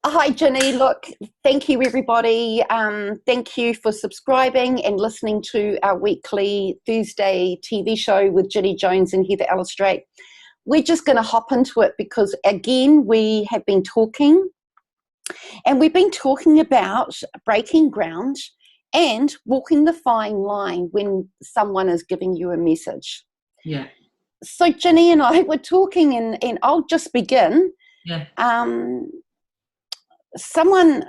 Hi, Ginny. Look, thank you, everybody. Thank you for subscribing and listening to our weekly Thursday TV show with Ginny Jones and Heather Ellis. We're just going to hop into it because, again, we have been talking and we've been talking about breaking ground and walking the fine line when someone is giving you a message. Yeah. So Ginny and I were talking, and I'll just begin. Yeah. Someone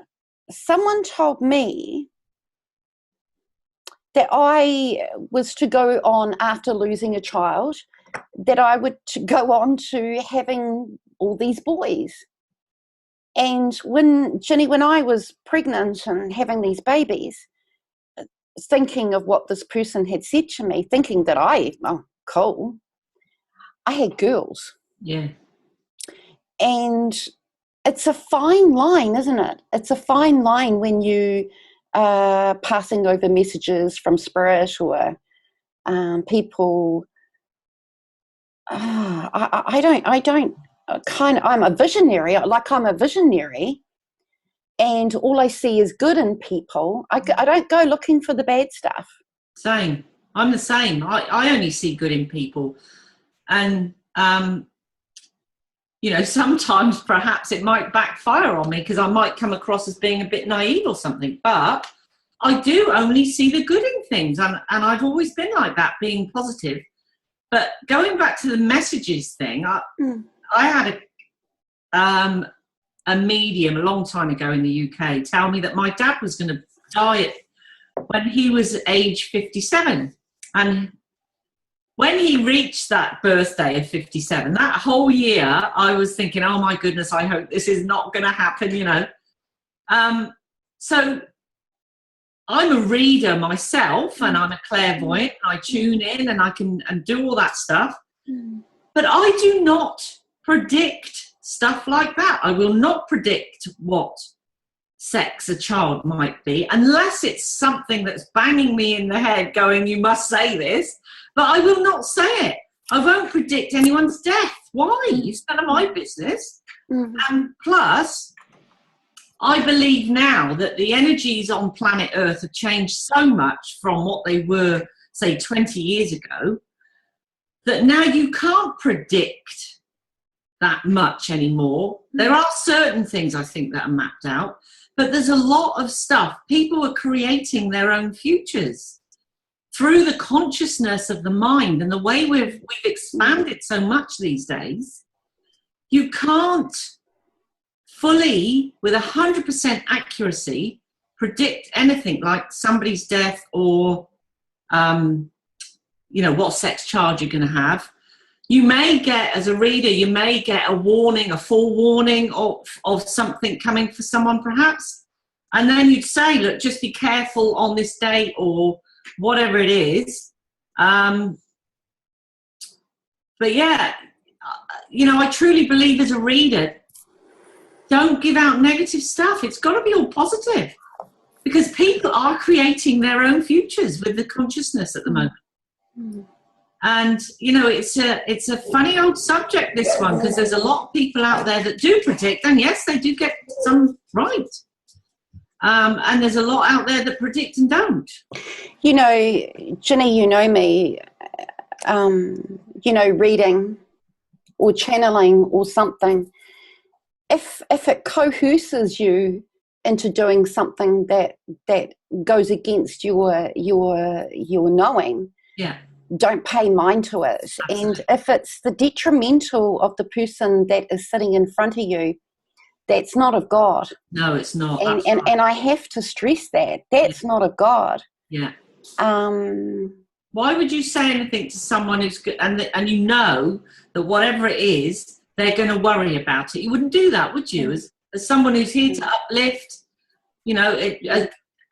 told me that I was to go on, after losing a child, that I would go on to having all these boys. And when I was pregnant and having these babies, thinking of what this person had said to me, thinking that I had girls. Yeah. And it's a fine line, isn't it? It's a fine line when you are passing over messages from spirit or people. I'm a visionary. I'm a visionary, and all I see is good in people. I don't go looking for the bad stuff. Same. I'm the same. I only see good in people, and sometimes perhaps it might backfire on me because I might come across as being a bit naive or something, but I do only see the good in things, and I've always been like that, being positive. But going back to the messages thing, I had a medium a long time ago in the UK tell me that my dad was going to die when he was age 57, and when he reached that birthday of 57, that whole year, I was thinking, oh my goodness, I hope this is not going to happen, So I'm a reader myself, and I'm a clairvoyant, and I tune in and I can do all that stuff. But I do not predict stuff like that. I will not predict what sex a child might be, unless it's something that's banging me in the head going, you must say this. But I will not say it. I won't predict anyone's death. Why? It's none of my business. And plus, I believe now that the energies on planet Earth have changed so much from what they were, say, 20 years ago, that now you can't predict that much anymore. There are certain things, I think, that are mapped out, but there's a lot of stuff. People are creating their own futures through the consciousness of the mind, and the way we've expanded so much these days. You can't fully, with 100% accuracy, predict anything like somebody's death or, what sex child you're going to have. You may get, as a reader, you may get a warning, a full warning of something coming for someone perhaps. And then you'd say, look, just be careful on this date or whatever it is. But yeah, I truly believe as a reader, don't give out negative stuff. It's got to be all positive, because people are creating their own futures with the consciousness at the moment. And, it's a funny old subject, this one, because there's a lot of people out there that do predict, and yes, they do get some right. And there's a lot out there that predict and don't. Ginny, you know me, reading or channeling or something. If it coerces you into doing something that goes against your knowing, yeah, don't pay mind to it. Absolutely. And if it's the detrimental of the person that is sitting in front of you, that's not of God. No, it's not. And I have to stress that's not of God. Yeah. Why would you say anything to someone who's good, and you know that whatever it is, they're going to worry about it? You wouldn't do that, would you? As someone who's here to uplift,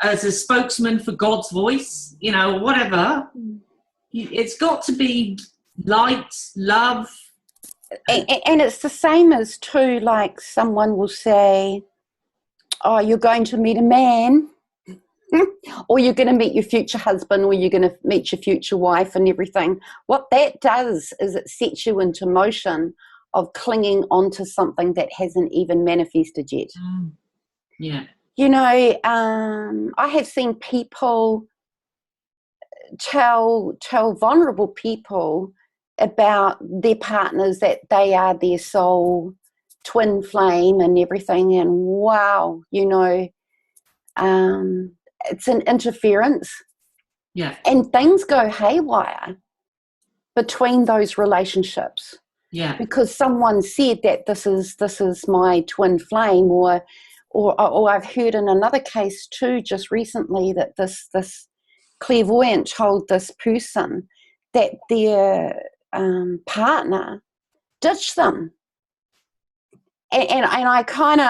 as a spokesman for God's voice, whatever. It's got to be light, love. And it's the same as too, like someone will say, oh, you're going to meet a man, or you're going to meet your future husband, or you're going to meet your future wife and everything. What that does is it sets you into motion of clinging onto something that hasn't even manifested yet. Yeah. You know, I have seen people tell vulnerable people about their partners that they are their soul twin flame and everything, and wow, you know, it's an interference. Yeah. And things go haywire between those relationships. Yeah. Because someone said that this is my twin flame, or I've heard in another case too just recently that this clairvoyant told this person that their partner ditched them, and I kind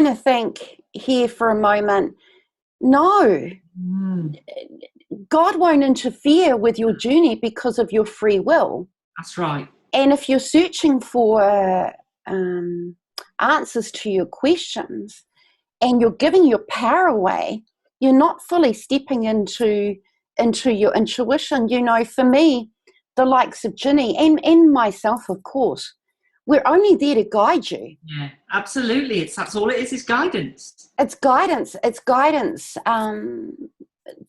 of think here for a moment, no, God won't interfere with your journey because of your free will. That's right. And if you're searching for answers to your questions and you're giving your power away, you're not fully stepping into your intuition. You know, for me, the likes of Ginny and myself, of course, we're only there to guide you. Yeah, absolutely. That's all it is guidance. It's guidance. It's guidance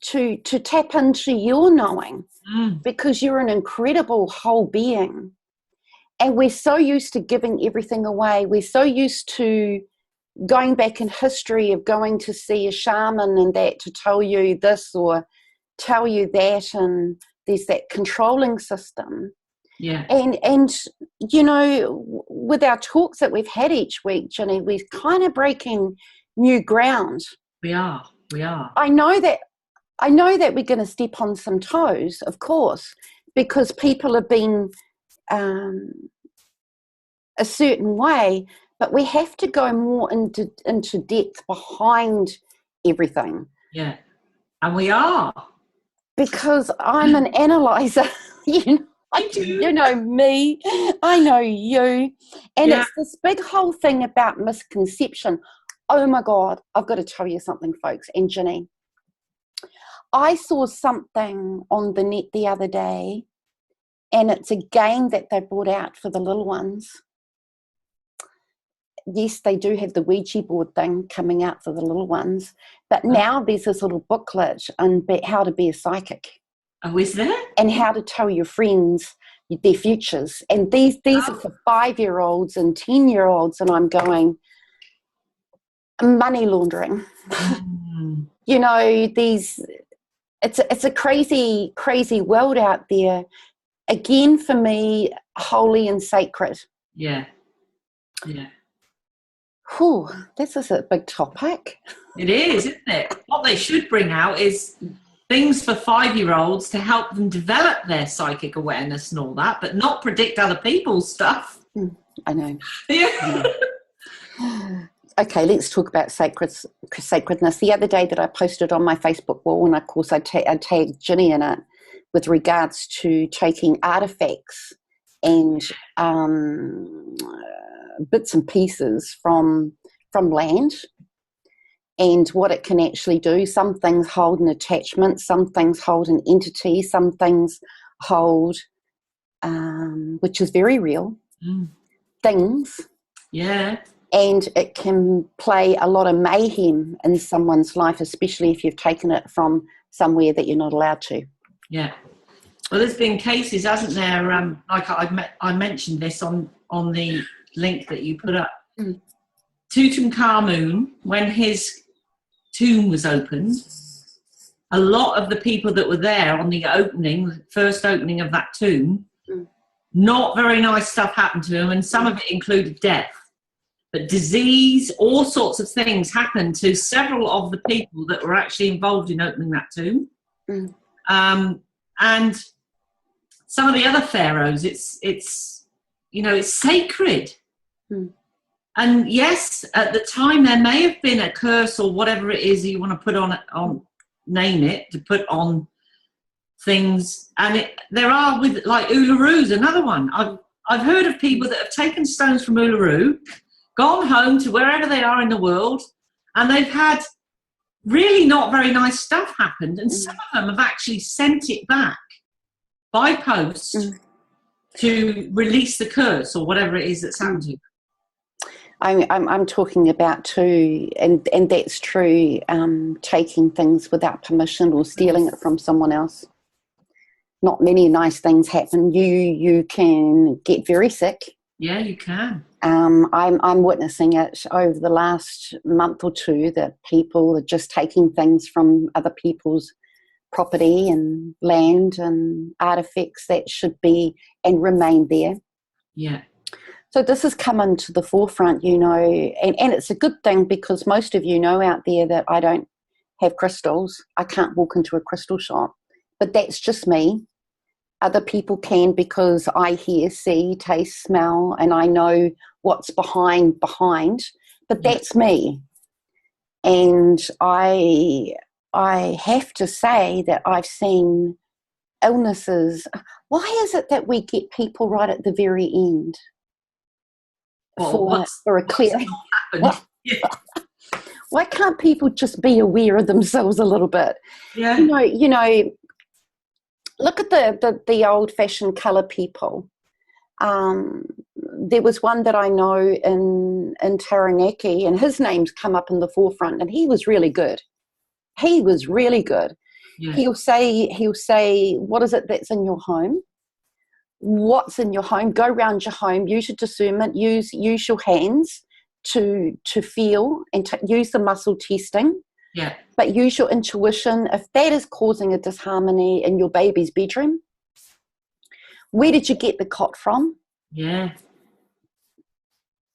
to tap into your knowing, because you're an incredible whole being. And we're so used to giving everything away. We're so used to going back in history of going to see a shaman and that to tell you this or tell you that, and there's that controlling system. Yeah. And you know, with our talks that we've had each week, Ginny, we're kind of breaking new ground. We are. I know that we're going to step on some toes, of course, because people have been a certain way, but we have to go more into depth behind everything. Yeah, and we are. Because I'm an analyzer, you know me, I know you, and it's this big whole thing about misconception. Oh my God, I've got to tell you something, folks, and Ginny. I saw something on the net the other day, and it's a game that they brought out for the little ones. Yes, they do have the Ouija board thing coming out for the little ones, but now there's this little booklet on how to be a psychic. Oh, is there? And how to tell your friends their futures. And these are for 5-year-olds and 10-year-olds, and I'm going, money laundering. You know, it's a crazy, crazy world out there. Again, for me, holy and sacred. Yeah. Yeah. Whew, this is a big topic. It is, isn't it? What they should bring out is things for 5-year-olds to help them develop their psychic awareness and all that, but not predict other people's stuff. I know. Yeah. Okay, let's talk about sacredness. The other day that I posted on my Facebook wall, and of course I tagged Ginny in it, with regards to taking artifacts and bits and pieces from land, and what it can actually do. Some things hold an attachment, some things hold an entity, some things hold, which is very real, things. Yeah. And it can play a lot of mayhem in someone's life, especially if you've taken it from somewhere that you're not allowed to. Yeah. Well, there's been cases, hasn't there? Like I mentioned this on the link that you put up. Tutankhamun, when his tomb was opened, a lot of the people that were there on the first opening of that tomb, not very nice stuff happened to them, and some of it included death. But disease, all sorts of things happened to several of the people that were actually involved in opening that tomb. And some of the other pharaohs, it's sacred. And yes, at the time there may have been a curse or whatever it is you want to put name it, to put on things. And there are, with like Ularu's another one. I've heard of people that have taken stones from Uluru, gone home to wherever they are in the world, and they've had really not very nice stuff happened, and some of them have actually sent it back by post to release the curse or whatever it is that's happened to you. I'm talking about too, and that's true, taking things without permission or stealing it from someone else. Not many nice things happen. You can get very sick. Yeah, you can. I'm witnessing it over the last month or two, that people are just taking things from other people's property and land and artifacts that should be and remain there. Yeah. So this has come into the forefront, and it's a good thing, because most of you know out there that I don't have crystals. I can't walk into a crystal shop, but that's just me. Other people can, because I hear, see, taste, smell, and I know what's behind, but that's me. And I have to say that I've seen illnesses. Why is it that we get people right at the very end? For a clearing. Why can't people just be aware of themselves a little bit? Yeah. Look at the old-fashioned colour people. There was one that I know in Taranaki, and his name's come up in the forefront, and he was really good. Yeah. He'll say, what is it that's in your home? What's in your home? Go around your home, use your discernment, use your hands to feel, and use the muscle testing. Yeah. But use your intuition. If that is causing a disharmony in your baby's bedroom, where did you get the cot from? Yeah.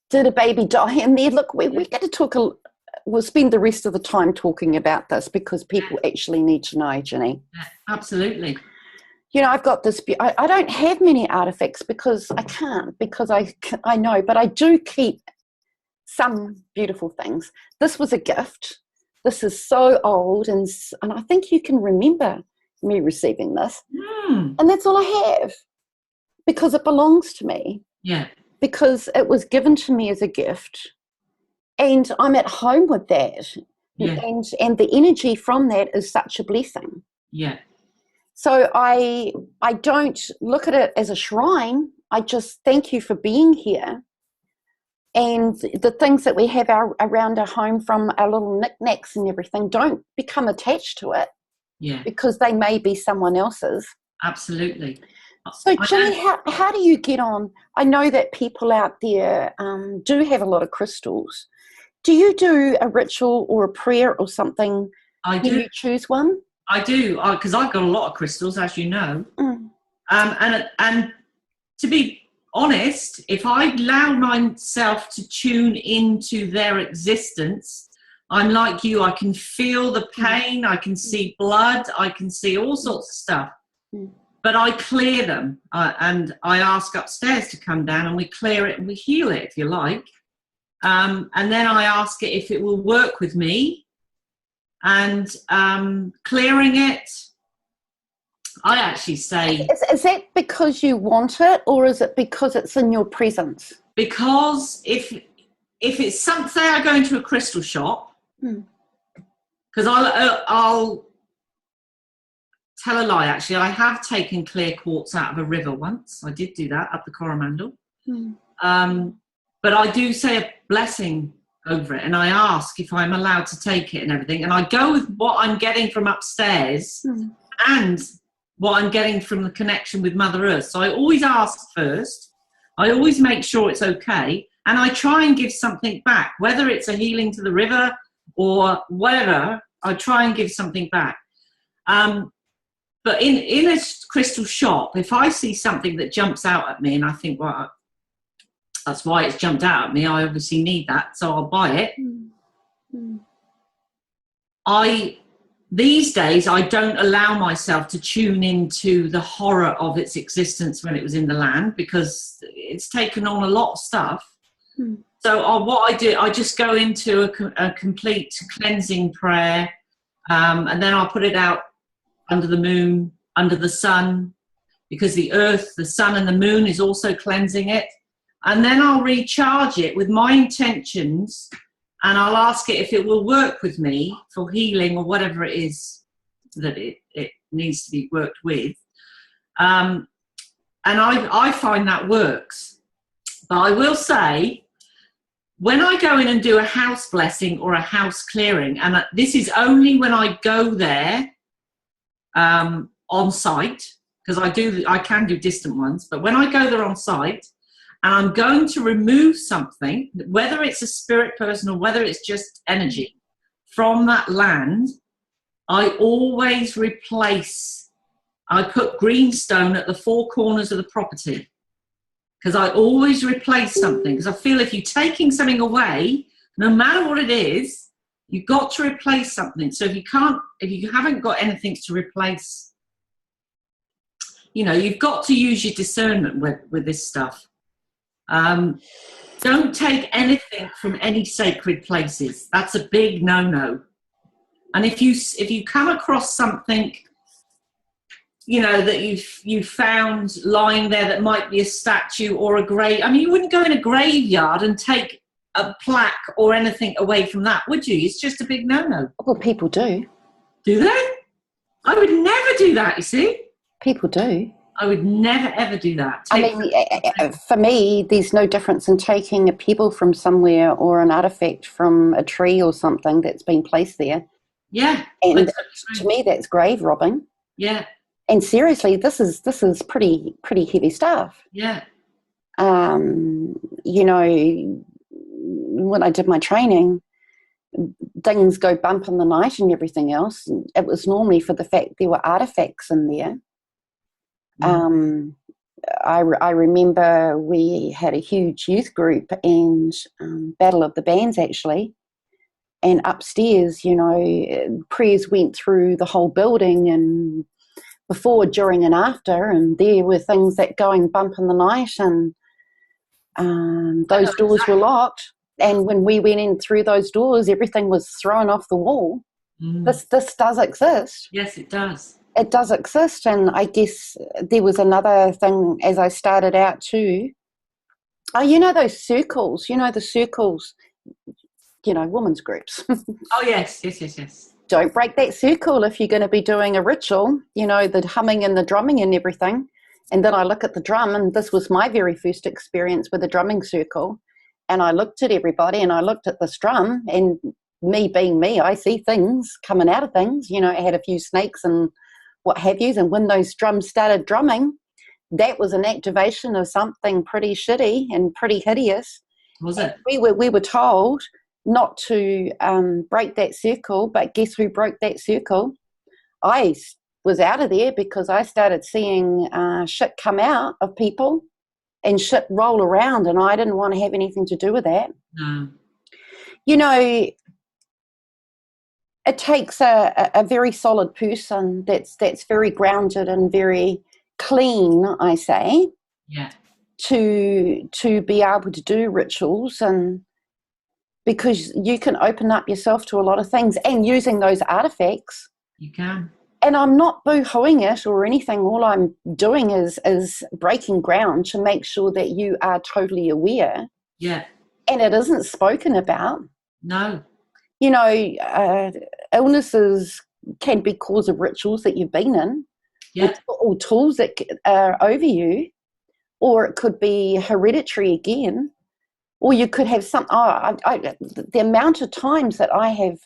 Did a baby die in there? Look, we're going to we'll spend the rest of the time talking about this, because people actually need to know, Ginny. Yeah, absolutely. I've got this, I don't have many artifacts because I can't, because I know, but I do keep some beautiful things. This was a gift. This is so old, and I think you can remember me receiving this. And that's all I have, because it belongs to me. Yeah. Because it was given to me as a gift, and I'm at home with that. Yeah. And the energy from that is such a blessing. Yeah. So I don't look at it as a shrine. I just thank you for being here. And the things that we have around our home, from our little knickknacks and everything, don't become attached to it. Yeah. Because they may be someone else's. Absolutely. So, Ginny, how do you get on? I know that people out there do have a lot of crystals. Do you do a ritual or a prayer or something when you choose one? I do, because I've got a lot of crystals, as you know. And to be honest, if I allow myself to tune into their existence, I'm like you. I can feel the pain. I can see blood. I can see all sorts of stuff. But I clear them, and I ask upstairs to come down, and we clear it and we heal it, if you like. And then I ask it if it will work with me. And clearing it, I actually say... Is that because you want it, or is it because it's in your presence? Because if it's something, say I go into a crystal shop, because I'll tell a lie, actually. I have taken clear quartz out of a river once. I did do that up the Coromandel. But I do say a blessing over it, and I ask if I'm allowed to take it and everything. And I go with what I'm getting from upstairs and what I'm getting from the connection with Mother Earth. So I always ask first. I always make sure it's okay. And I try and give something back, whether it's a healing to the river or whatever. I try and give something back. But in a crystal shop, if I see something that jumps out at me and I think, well, that's why it's jumped out at me, I obviously need that, so I'll buy it. These days, I don't allow myself to tune into the horror of its existence when it was in the land, because it's taken on a lot of stuff. So what I do, I just go into a complete cleansing prayer, and then I'll put it out under the moon, under the sun, because the earth, the sun and the moon is also cleansing it. And then I'll recharge it with my intentions, and I'll ask it if it will work with me for healing or whatever it is that it needs to be worked with. And I find that works. But I will say, when I go in and do a house blessing or a house clearing, and this is only when I go there on site, because I can do distant ones, but when I go there on site and I'm going to remove something, whether it's a spirit person or whether it's just energy from that land, I always replace. I put greenstone at the 4 corners of the property, because I always replace something, because I feel if you're taking something away, no matter what it is, you've got to replace something. So if you haven't got anything to replace, you've got to use your discernment with this stuff. Don't take anything from any sacred places. That's a big no-no. And if you come across something, that you've found lying there that might be a statue or a grave. I mean, you wouldn't go in a graveyard and take a plaque or anything away from that, would you? It's just a big no-no. Well, people do. Do they? I would never do that, you see. People do. I would never, ever do that. For me, there's no difference in taking a pebble from somewhere or an artifact from a tree or something that's been placed there. Yeah. And to me, that's grave robbing. Yeah. And seriously, this is pretty heavy stuff. Yeah. When I did my training, things go bump in the night and everything else. It was normally for the fact there were artifacts in there. I remember we had a huge youth group and Battle of the Bands actually. And upstairs, prayers went through the whole building and before, during and after, and there were things that going bump in the night and those doors were locked. And when we went in through those doors, everything was thrown off the wall. This does exist. Yes, it does. It does exist. And I guess there was another thing as I started out too. Oh, those circles, the circles, women's groups. Oh, yes. Don't break that circle if you're going to be doing a ritual, the humming and the drumming and everything. And then I look at the drum, and this was my very first experience with a drumming circle. And I looked at everybody and I looked at this drum, and me being me, I see things coming out of things. I had a few snakes and what have you. And when those drums started drumming, that was an activation of something pretty shitty and pretty hideous. Was it? We were told not to break that circle, but guess who broke that circle? I was out of there because I started seeing shit come out of people and shit roll around, and I didn't want to have anything to do with that. No. It takes a very solid person that's very grounded and very clean, I say, to be able to do rituals, and because you can open up yourself to a lot of things, and using those artifacts. You can. And I'm not boo-hooing it or anything. All I'm doing is breaking ground to make sure that you are totally aware. Yeah. And it isn't spoken about. No. Illnesses can be cause of rituals that you've been in. Yeah. Or tools that are over you. Or it could be hereditary again. Or you could have the amount of times that I have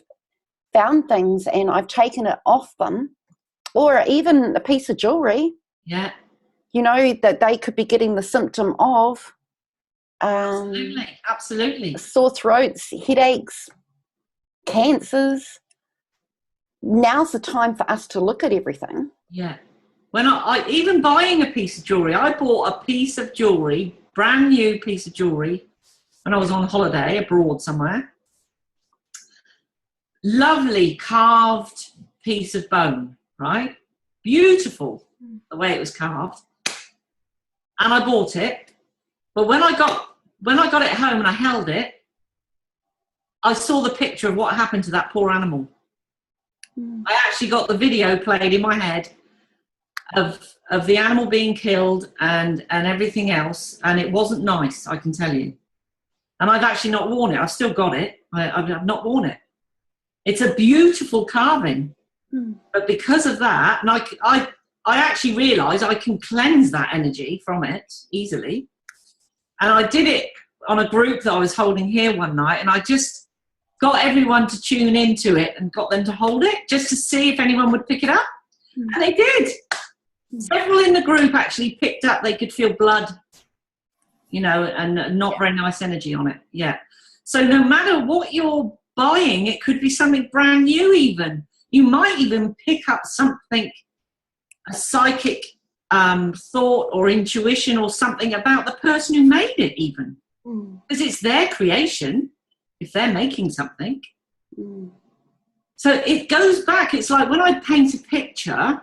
found things and I've taken it off them, or even a piece of jewelry. Yeah. That they could be getting the symptom of. Absolutely. Sore throats, headaches, cancers. Now's the time for us to look at everything. Yeah. When I even buying a piece of jewelry, I bought a piece of jewelry, brand new piece of jewelry, when I was on holiday abroad somewhere. Lovely carved piece of bone, right? Beautiful the way it was carved. And I bought it. But when I got it home and I held it, I saw the picture of what happened to that poor animal. I actually got the video played in my head of the animal being killed and everything else, and it wasn't nice, I can tell you. And I've actually not worn it. I've still got it. I've not worn it. It's a beautiful carving. But because of that, and I actually realised I can cleanse that energy from it easily. And I did it on a group that I was holding here one night, and I just got everyone to tune into it and got them to hold it just to see if anyone would pick it up. And they did. Several in the group actually picked up, they could feel blood, you know, and not very nice energy on it. Yeah. So no matter what you're buying, it could be something brand new even. You might even pick up something, a psychic thought or intuition or something about the person who made it even. Because it's their creation if they're making something. So it goes back. It's like when I paint a picture,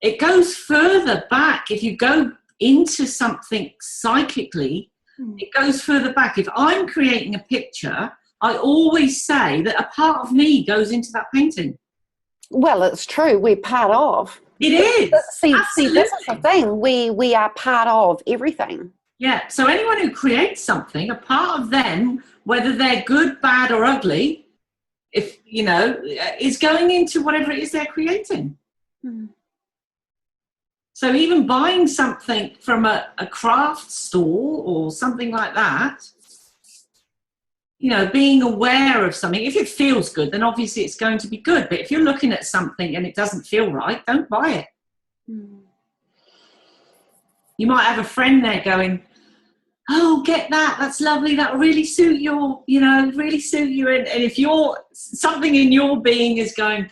it goes further back. If you go into something psychically, it goes further back. If I'm creating a picture, I always say that a part of me goes into that painting. Well, it's true. We're part of. It is. See, this is the thing. We are part of everything. Yeah. So anyone who creates something, a part of them, whether they're good, bad, or ugly, if you know, is going into whatever it is they're creating. So even buying something from a craft store or something like that, you know, being aware of something. If it feels good, then obviously it's going to be good. But if you're looking at something and it doesn't feel right, don't buy it. You might have a friend there going, oh, get that. That's lovely. That'll really suit your, you know, really suit you. And if you're, something in your being is going,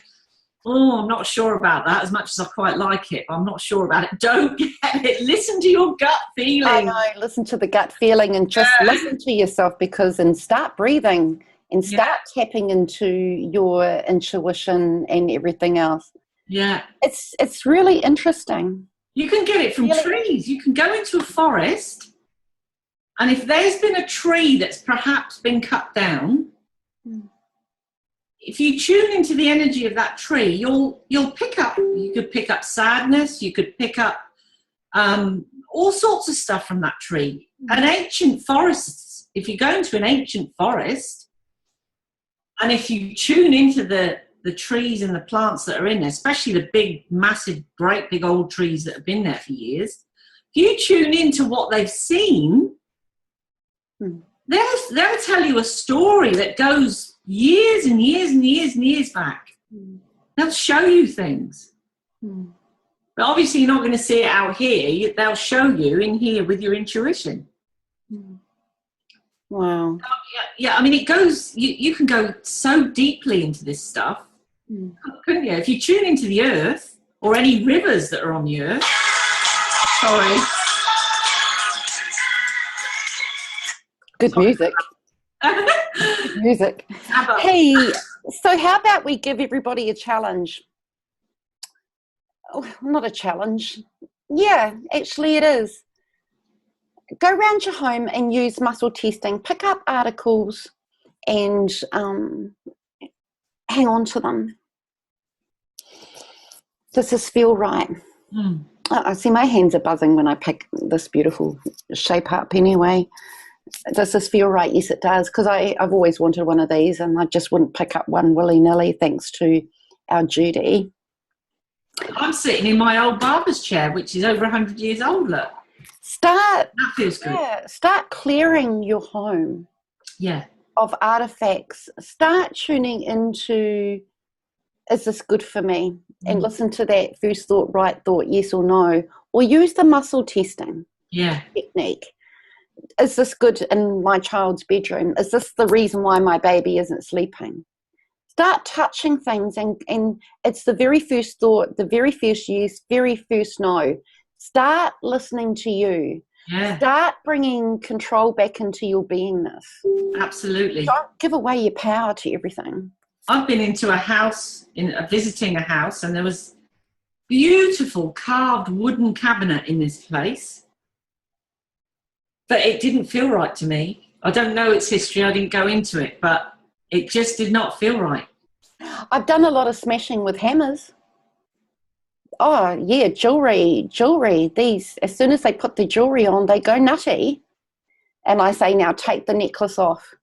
oh, I'm not sure about that as much as I quite like it. I'm not sure about it. Don't get it. Listen to your gut feeling. I know. Listen to the gut feeling and just listen to yourself and start breathing and start tapping into your intuition and everything else. Yeah. It's really interesting. You can get it from trees. You can go into a forest, and if there's been a tree that's perhaps been cut down, if you tune into the energy of that tree, you'll pick up. You could pick up sadness. You could pick up all sorts of stuff from that tree. An ancient forest. If you go into an ancient forest, and if you tune into the trees and the plants that are in there, especially the big, massive, great big old trees that have been there for years, if you tune into what they've seen, they'll tell you a story that goes years and years and years and years back. They'll show you things. But obviously you're not going to see it out here. They'll show you in here with your intuition. Wow. Yeah, I mean, it goes, you can go so deeply into this stuff, couldn't you? If you tune into the earth or any rivers that are on the earth. Sorry. Good music. Good music. Hey, so how about we give everybody a challenge? Oh, not a challenge. Yeah, actually it is. Go around your home and use muscle testing. Pick up articles and hang on to them. Does this feel right? I see my hands are buzzing when I pick this beautiful shape up anyway. Does this feel right? Yes, it does, because I've always wanted one of these and I just wouldn't pick up one willy-nilly thanks to our Judy. I'm sitting in my old barber's chair, which is over 100 years old, look. That feels good. Yeah, start clearing your home of artifacts. Start tuning into, is this good for me? And listen to that first thought, right thought, yes or no. Or use the muscle testing technique. Is this good in my child's bedroom? Is this the reason why my baby isn't sleeping? Start touching things, and it's the very first thought, the very first yes, very first no. Start listening to you. Start bringing control back into your beingness. Absolutely. Don't give away your power to everything. I've been into a house, visiting a house, and there was beautiful carved wooden cabinet in this place. But it didn't feel right to me. I don't know its history. I didn't go into it, but it just did not feel right. I've done a lot of smashing with hammers. Oh, yeah, jewellery. These, as soon as they put the jewellery on, they go nutty. And I say, now take the necklace off.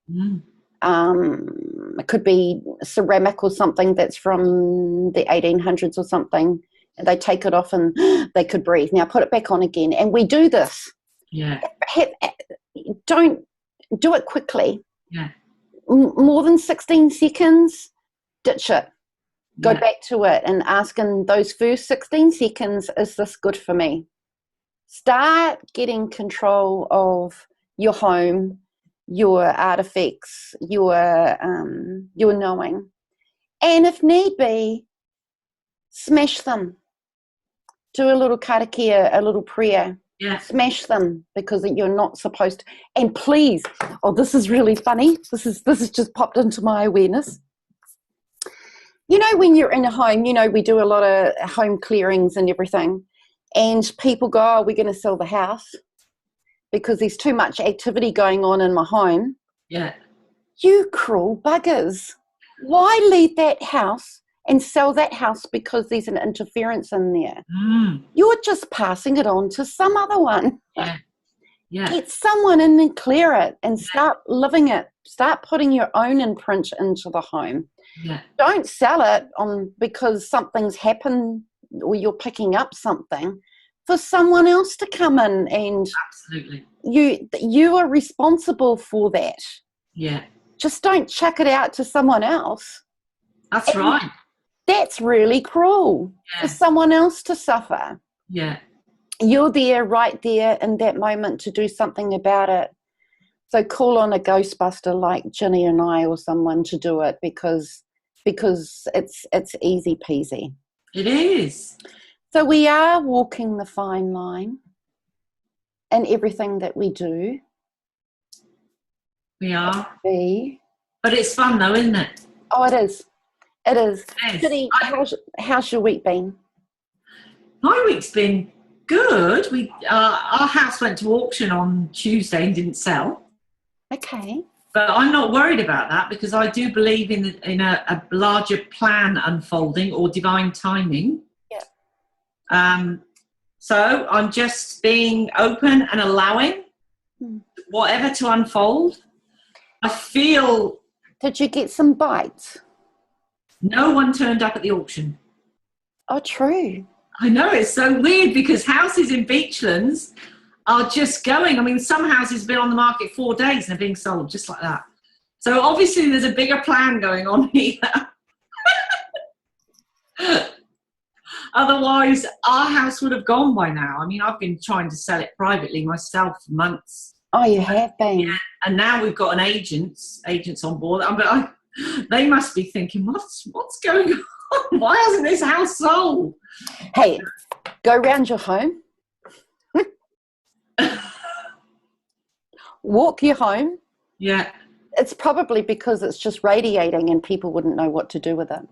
It could be ceramic or something that's from the 1800s or something. They take it off and they could breathe. Now put it back on again. And we do this. Yeah. Don't do it quickly. Yeah. More than 16 seconds, ditch it. Go Yeah. back to it and ask in those first 16 seconds, is this good for me? Start getting control of your home, your artifacts, your knowing. And if need be, smash them. Do a little karakia, a little prayer. Yeah. Smash them because you're not supposed to. And please, this is really funny. This has just popped into my awareness. You know, when you're in a home, you know, we do a lot of home clearings and everything. And people go, oh, we're going to sell the house because there's too much activity going on in my home. Yeah. You cruel buggers. Why leave that house and sell that house because there's an interference in there? You're just passing it on to some other one. Yeah. Yeah. Get someone in and clear it and start living it. Start putting your own imprint into the home. Yeah. Don't sell it because something's happened or you're picking up something, for someone else to come in, and absolutely you are responsible for that. Yeah. Just don't chuck it out to someone else. That's right. That's really cruel for someone else to suffer. Yeah. You're there, right there in that moment to do something about it. So call on a Ghostbuster like Ginny and I or someone to do it because it's easy peasy. It is. So we are walking the fine line in everything that we do. We are. But it's fun though, isn't it? Oh, it is. It is. Yes. Ginny, how's your week been? My week's been good. Our house went to auction on Tuesday and didn't sell. Okay. But I'm not worried about that because I do believe in a larger plan unfolding or divine timing. Yeah. So I'm just being open and allowing whatever to unfold. I feel... Did you get some bites? No one turned up at the auction. Oh, true. I know, it's so weird because houses in Beachlands are just going. I mean, some houses have been on the market 4 days and they're being sold just like that. So obviously there's a bigger plan going on here. Otherwise, our house would have gone by now. I mean, I've been trying to sell it privately myself for months. Oh, you have been? Yeah. And now we've got agents on board. They must be thinking, what's going on? Why hasn't this house sold? Hey, go around your home. Walk your home. Yeah. It's probably because it's just radiating and people wouldn't know what to do with it.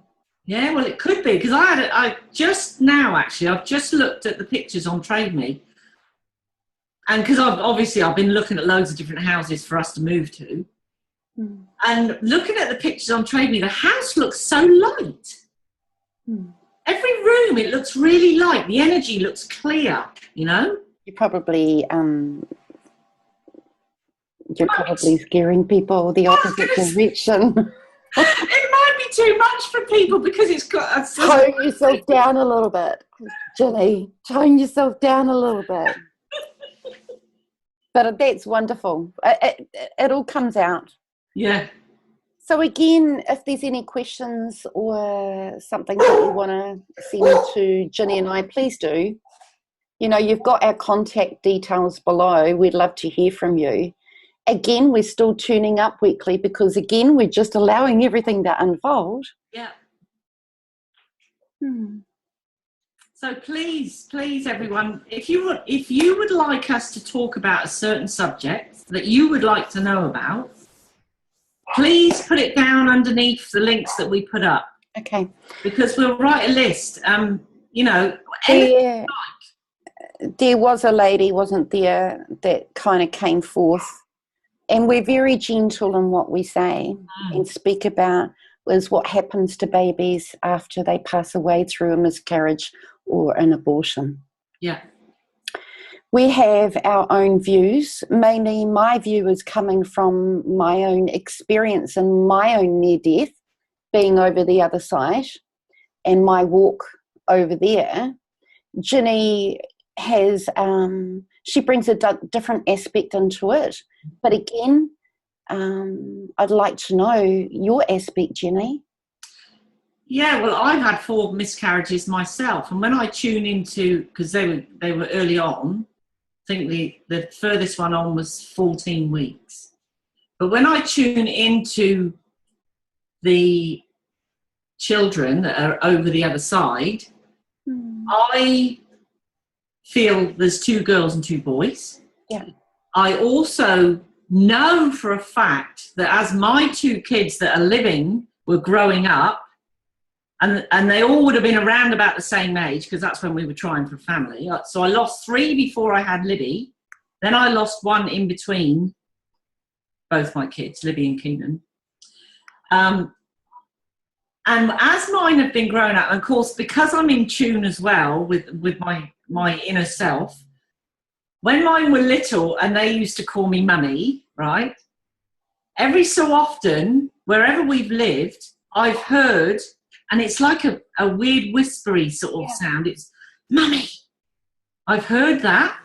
Yeah, well, it could be because I've just looked at the pictures on Trade Me, and because I've been looking at loads of different houses for us to move to, and looking at the pictures on Trade Me, the house looks so light. Every room, it looks really light. The energy looks clear. You know, you're probably scaring people the opposite direction. It might be too much for people because it's got... Tone yourself down a little bit, Ginny. Tone yourself down a little bit. But that's wonderful. It all comes out. Yeah. So again, if there's any questions or something that you want to send to Ginny and I, please do. You know, you've got our contact details below. We'd love to hear from you. Again, we're still tuning up weekly because, again, we're just allowing everything to unfold. Yeah. So please, everyone, if you would like us to talk about a certain subject that you would like to know about, please put it down underneath the links that we put up. Okay. Because we'll write a list. You know, there was a lady, wasn't there, that kind of came forth. And we're very gentle in what we say and speak about is what happens to babies after they pass away through a miscarriage or an abortion. Yeah. We have our own views. Mainly my view is coming from my own experience and my own near-death, being over the other side, and my walk over there, Ginny has, she brings a different aspect into it. But again, I'd like to know your aspect, Ginny. Yeah, well, I've had 4 miscarriages myself, and when I tune into, because they were early on, I think the furthest one on was 14 weeks. But when I tune into the children that are over the other side, I feel there's 2 girls and 2 boys. Yeah. I also know for a fact that as my 2 kids that are living were growing up, and they all would have been around about the same age, because that's when we were trying for a family. So I lost 3 before I had Libby. Then I lost 1 in between both my kids, Libby and Keenan. And as mine have been growing up, and of course, because I'm in tune as well with my inner self, when mine were little and they used to call me mummy, right? Every so often, wherever we've lived, I've heard, and it's like a weird whispery sort of sound. It's mummy. I've heard that.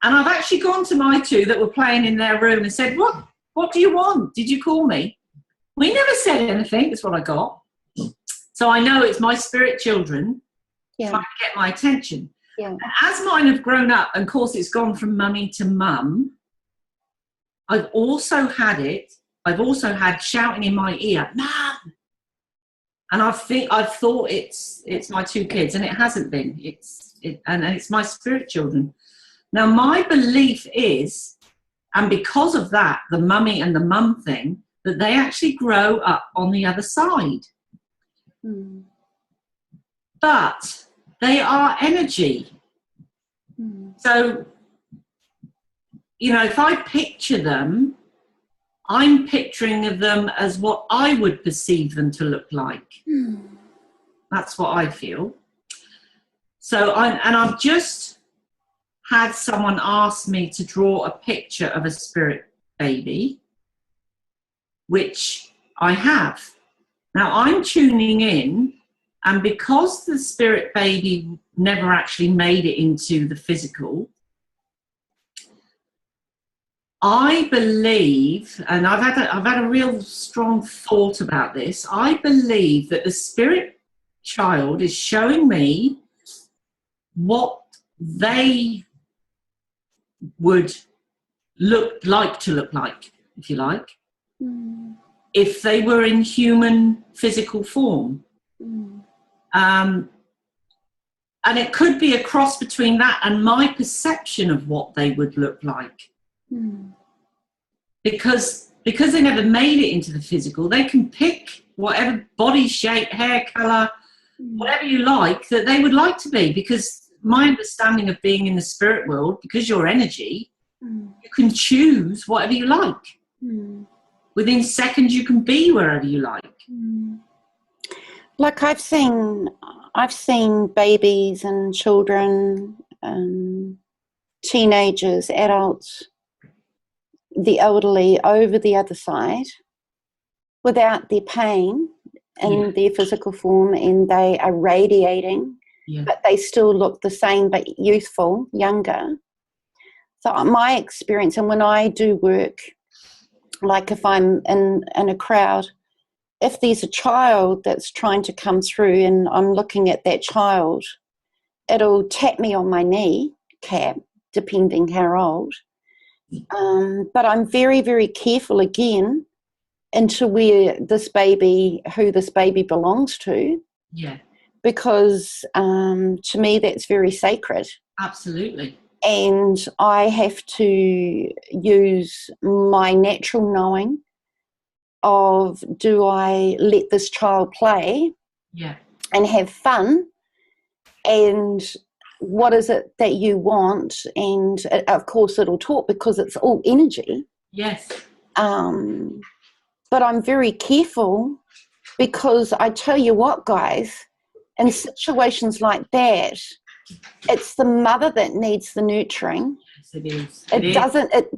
And I've actually gone to my 2 that were playing in their room and said, what do you want? Did you call me? We never said anything. That's what I got. So I know it's my spirit children trying to get my attention. Yeah. And as mine have grown up, and of course it's gone from mummy to mum, I've also had shouting in my ear, Mum! And I've thought it's my 2 kids, and it hasn't been. And it's my spirit children. Now my belief is, and because of that, the mummy and the mum thing, that they actually grow up on the other side. But they are energy. So, if I picture them, I'm picturing them as what I would perceive them to look like. That's what I feel. So, I've just had someone ask me to draw a picture of a spirit baby, which I have. Now I'm tuning in, and because the spirit baby never actually made it into the physical, I believe, and I've had a real strong thought about this, I believe that the spirit child is showing me what they would look like, if you like, if they were in human physical form. And it could be a cross between that and my perception of what they would look like. Because they never made it into the physical, they can pick whatever body shape, hair colour, whatever you like, that they would like to be. Because my understanding of being in the spirit world, because you're energy, you can choose whatever you like. Within seconds, you can be wherever you like. Like I've seen babies and children, teenagers, adults, the elderly over the other side without their pain in their physical form, and they are radiating, but they still look the same but youthful, younger. So my experience, and when I do work, like if I'm in a crowd, if there's a child that's trying to come through and I'm looking at that child, it'll tap me on my knee cap, depending how old. But I'm very, very careful again into who this baby belongs to. Yeah. Because to me that's very sacred. Absolutely. And I have to use my natural knowing of, do I let this child play and have fun, and what is it that you want? And of course it'll talk because it's all energy. Yes. But I'm very careful, because I tell you what, guys, in situations like that, it's the mother that needs the nurturing. Yes, it is.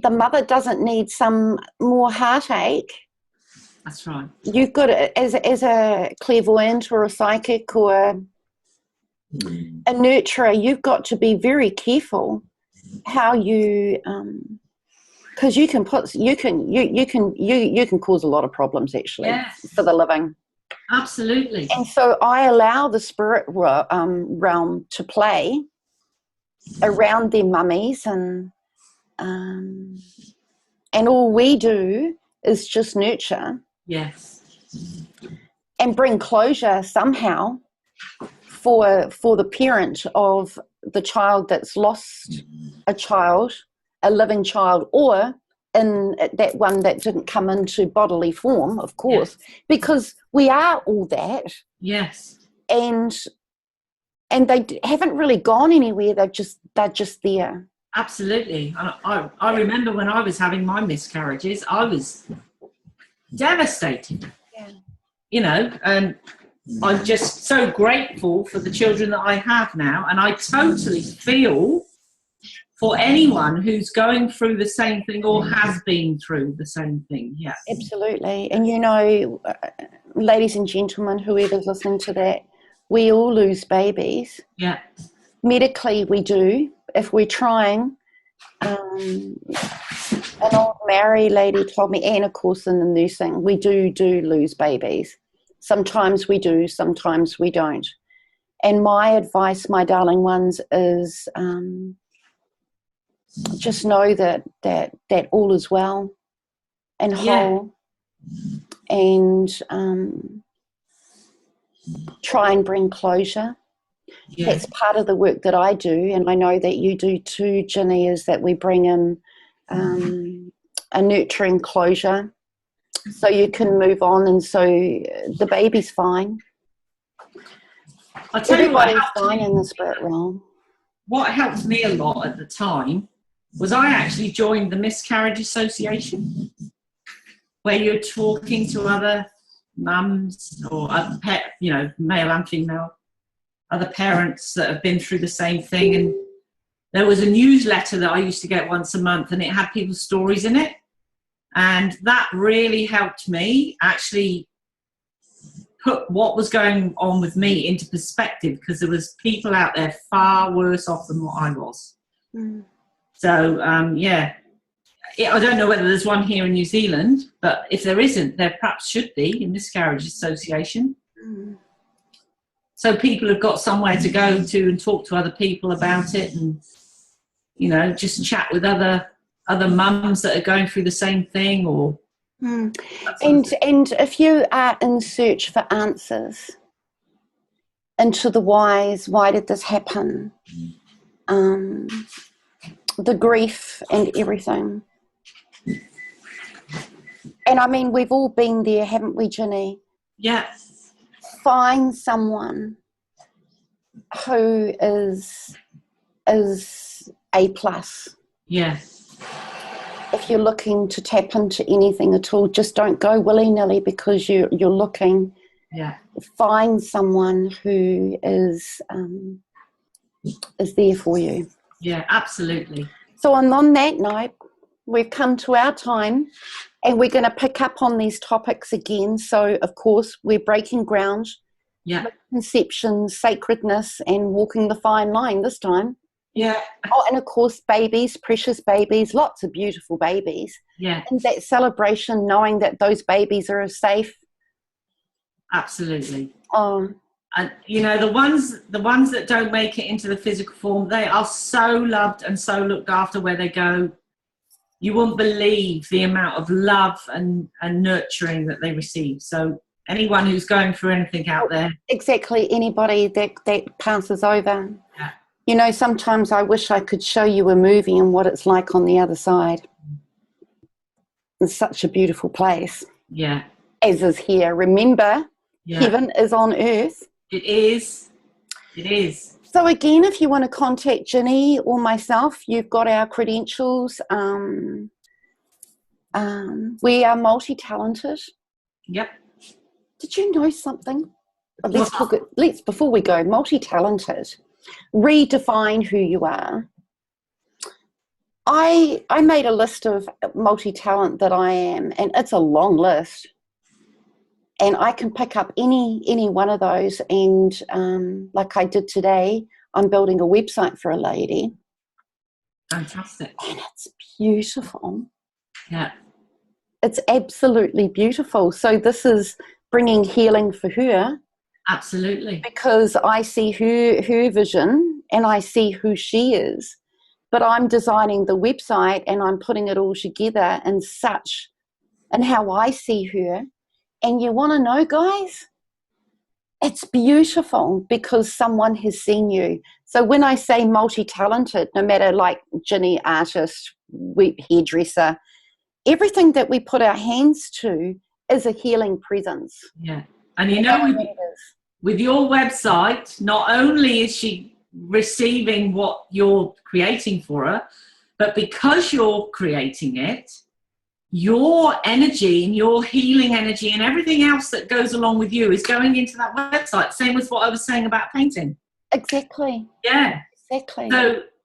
The mother doesn't need some more heartache. That's right. You've got to, as a clairvoyant or a psychic or a nurturer, you've got to be very careful how you, because you can cause a lot of problems actually for the living. Absolutely. And so I allow the spirit realm to play around their mummies, and all we do is just nurture. Yes. And bring closure somehow for the parent of the child that's lost a child, a living child, or in that one that didn't come into bodily form, of course, because we are all that. Yes. And they haven't really gone anywhere. They're just there. Absolutely. I remember when I was having my miscarriages, I was devastated. Yeah. You know, and I'm just so grateful for the children that I have now, and I totally feel for anyone who's going through the same thing or has been through the same thing. Yeah, absolutely. And you know, ladies and gentlemen, whoever's listening to that, we all lose babies. Yeah, medically we do if we're trying. An old Maori lady told me, and of course in the nursing, we do lose babies. Sometimes we do, sometimes we don't. And my advice, my darling ones, is just know that all is well and whole, and try and bring closure. Yeah. That's part of the work that I do, and I know that you do too, Ginny, is that we bring in a nurturing closure so you can move on, and so the baby's fine. I'll tell you what, everybody's fine in the spirit realm. What helped me a lot at the time was I actually joined the Miscarriage Association, where you're talking to other mums or other male and female, other parents that have been through the same thing. And there was a newsletter that I used to get once a month, and it had people's stories in it. And that really helped me actually put what was going on with me into perspective, because there was people out there far worse off than what I was. So, I don't know whether there's one here in New Zealand, but if there isn't, there perhaps should be in Miscarriage Association. So people have got somewhere to go to and talk to other people about it, and, you know, just chat with other mums that are going through the same thing. Or and if you are in search for answers into the whys, why did this happen, the grief and everything, and I mean, we've all been there, haven't we, Ginny? Yes. Find someone who is A+. Yes. If you're looking to tap into anything at all, just don't go willy-nilly because you're looking. Yeah. Find someone who is there for you. Yeah, absolutely. So on that note, we've come to our time, and we're going to pick up on these topics again. So, of course, we're breaking ground. Yeah. Conception, sacredness, and walking the fine line this time. Yeah. Oh, and of course, babies, precious babies, lots of beautiful babies. Yeah. And that celebration, knowing that those babies are safe. Absolutely. And, you know, the ones that don't make it into the physical form, they are so loved and so looked after where they go. You won't believe the amount of love and nurturing that they receive. So anyone who's going through anything out there. Exactly. Anybody that passes over. Yeah. You know, sometimes I wish I could show you a movie and what it's like on the other side. It's such a beautiful place. Yeah. As is here. Remember, heaven is on earth. It is. It is. So again, if you want to contact Ginny or myself, you've got our credentials. We are multi-talented. Yep. Did you know something? Let's before we go, multi-talented. Redefine who you are. I made a list of multi-talent that I am, and it's a long list. And I can pick up any one of those, and like I did today, I'm building a website for a lady. Fantastic. And it's beautiful. Yeah. It's absolutely beautiful. So this is bringing healing for her. Absolutely. Because I see her vision and I see who she is. But I'm designing the website and I'm putting it all together in such, and how I see her. And you want to know, guys, it's beautiful because someone has seen you. So when I say multi-talented, no matter like Ginny, artist, hairdresser, everything that we put our hands to is a healing presence. Yeah. And you know, with your website, not only is she receiving what you're creating for her, but because you're creating it, your energy and your healing energy and everything else that goes along with you is going into that website. Same as what I was saying about painting. Exactly. Yeah. Exactly.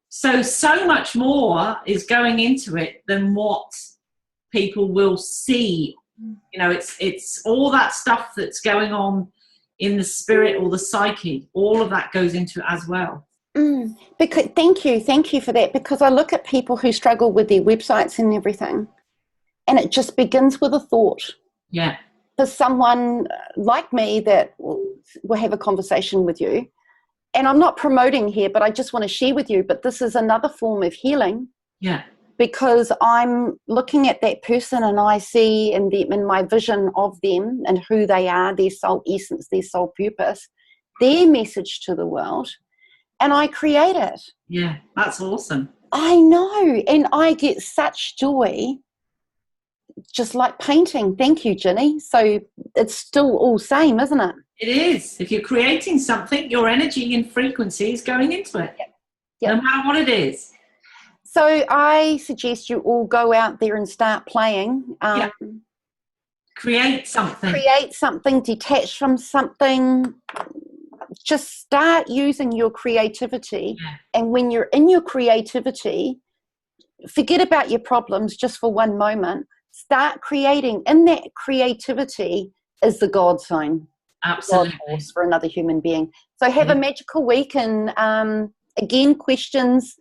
So much more is going into it than what people will see. You know, it's all that stuff that's going on in the spirit or the psyche. All of that goes into it as well. Because thank you for that, because I look at people who struggle with their websites and everything, and it just begins with a thought. Yeah. For someone like me that will have a conversation with you, and I'm not promoting here, but I just want to share with you, but this is another form of healing. Yeah. Because I'm looking at that person and I see in them, in my vision of them and who they are, their soul essence, their soul purpose, their message to the world, and I create it. Yeah, that's awesome. I know, and I get such joy, just like painting. Thank you, Ginny. So it's still all same, isn't it? It is. If you're creating something, your energy and frequency is going into it, no matter what it is. So I suggest you all go out there and start playing. Create something. Create something, detach from something. Just start using your creativity. Yeah. And when you're in your creativity, forget about your problems just for one moment. Start creating. In that creativity is the God sign. Absolutely. God force for another human being. So have a magical week. And again, questions,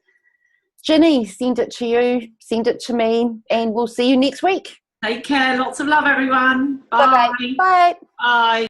Ginny, send it to you, send it to me, and we'll see you next week. Take care. Lots of love, everyone. Bye. Bye-bye. Bye. Bye.